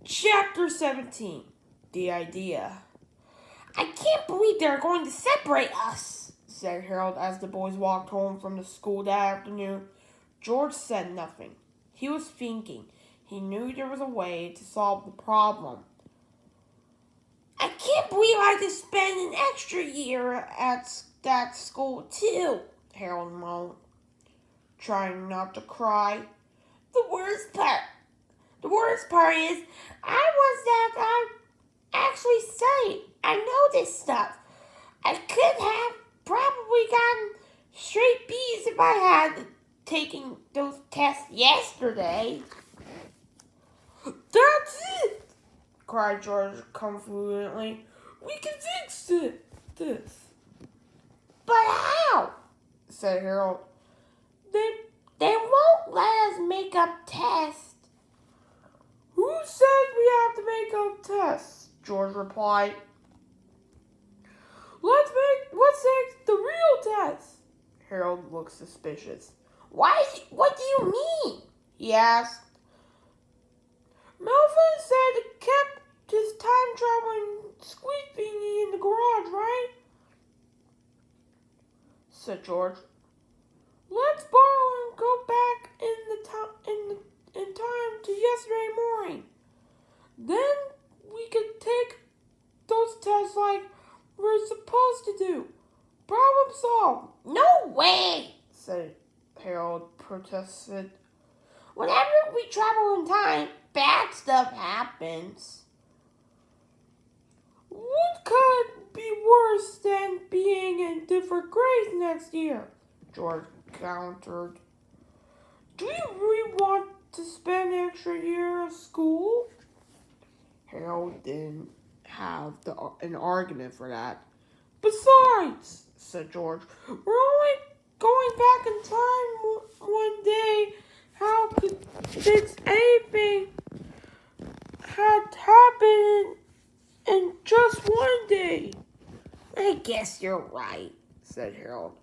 Chapter 17. The Idea. I can't believe they're going to separate us, said Harold as the boys walked home from the school that afternoon. George said nothing. He was thinking. He knew there was a way to solve the problem. I can't believe I had to spend an extra year at that school too, Harold moaned, trying not to cry. The worst part is I actually studied. I know this stuff. I could have probably gotten straight B's if I had taken those tests yesterday. That's it, cried George confidently. We can fix this. But how? Said Harold. They won't let us make up tests. Who said we have to make up tests? George replied. Let's take the real test. Harold looked suspicious. What do you mean? He asked. Melvin said he kept his time-traveling squeak thingy in the garage, right? Said George. Let's borrow and go back in time to yesterday morning. Then we could take those tests like we're supposed to do. Problem solved. No way, said Harold protested. Whenever we travel in time, bad stuff happens. What could be worse than being in different grades next year? George countered. Do you really want to spend an extra year at school? Harold didn't have an argument for that. Besides, said George, we're only going back in time one day. How could this anything had happened in just one day? I guess you're right, said Harold.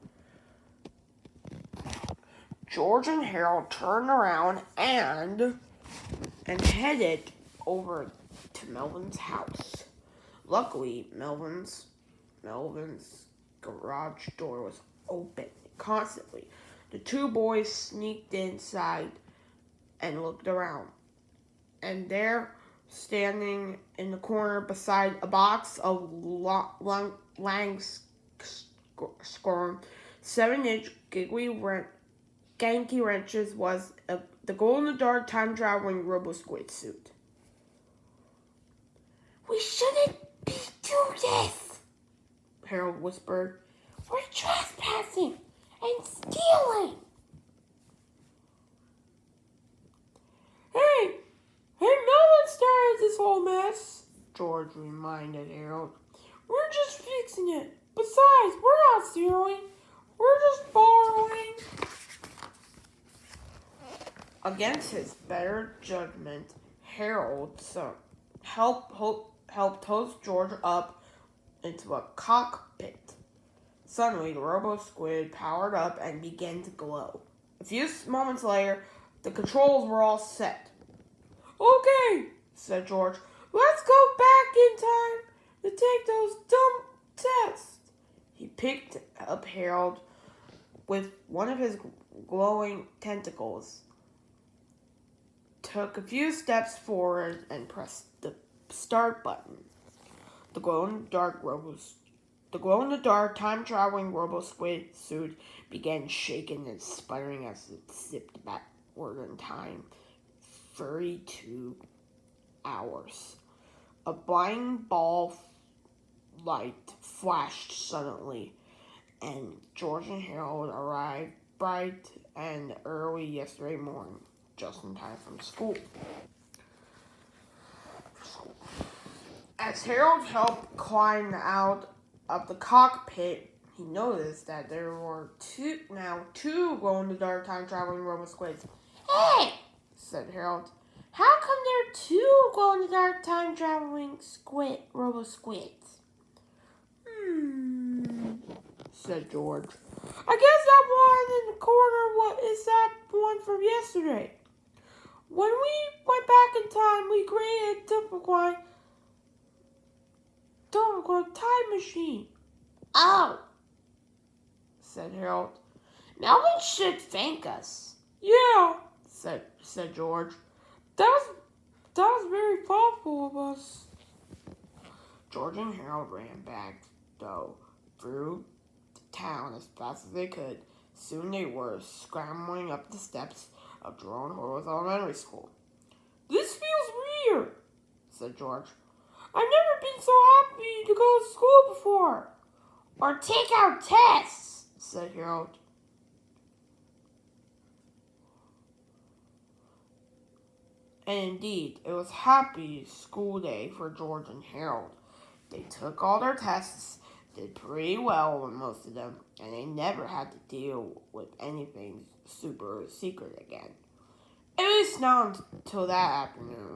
George and Harold turned around and headed over to Melvin's house. Luckily, Melvin's garage door was open constantly. The two boys sneaked inside and looked around. And there, standing in the corner beside a box of Lang's scorn 7-inch Genki wrenches was the glow-in-the-dark time-traveling robo-squid suit. We shouldn't be doing this, Harold whispered. We're trespassing and stealing. Hey, Melvin started this whole mess, George reminded Harold. We're just fixing it. Besides, we're not stealing. We're just borrowing. Against his better judgment, Harold helped toast George up into a cockpit. Suddenly, the robo-squid powered up and began to glow. A few moments later, the controls were all set. Okay, said George. Let's go back in time to take those dumb tests. He picked up Harold with one of his glowing tentacles, took a few steps forward, and pressed the start button. The glow-in-the-dark time-traveling robo-squid suit began shaking and sputtering as it zipped backward in time. 32 hours. A blind ball light flashed suddenly, and George and Harold arrived bright and early yesterday morning, just in time from school. As Harold helped climb out of the cockpit, he noticed that there were two glow-in-the-dark time-traveling robo-squids. Hey, said Harold. How come there are two glow-in-the-dark time-traveling robo-squids? Said George. I guess that one in the corner is that one from yesterday. When we went back in same time we created typical time machine. Oh, said Harold. Melvin should thank us. Yeah, said George. That was very thoughtful of us. George and Harold ran back, though, through the town as fast as they could. Soon they were scrambling up the steps of Jerome Horowitz Elementary School. This feels weird, said George. I've never been so happy to go to school before. Or take our tests, said Harold. And indeed, it was happy school day for George and Harold. They took all their tests, did pretty well on most of them, and they never had to deal with anything super secret again. At least not until that afternoon.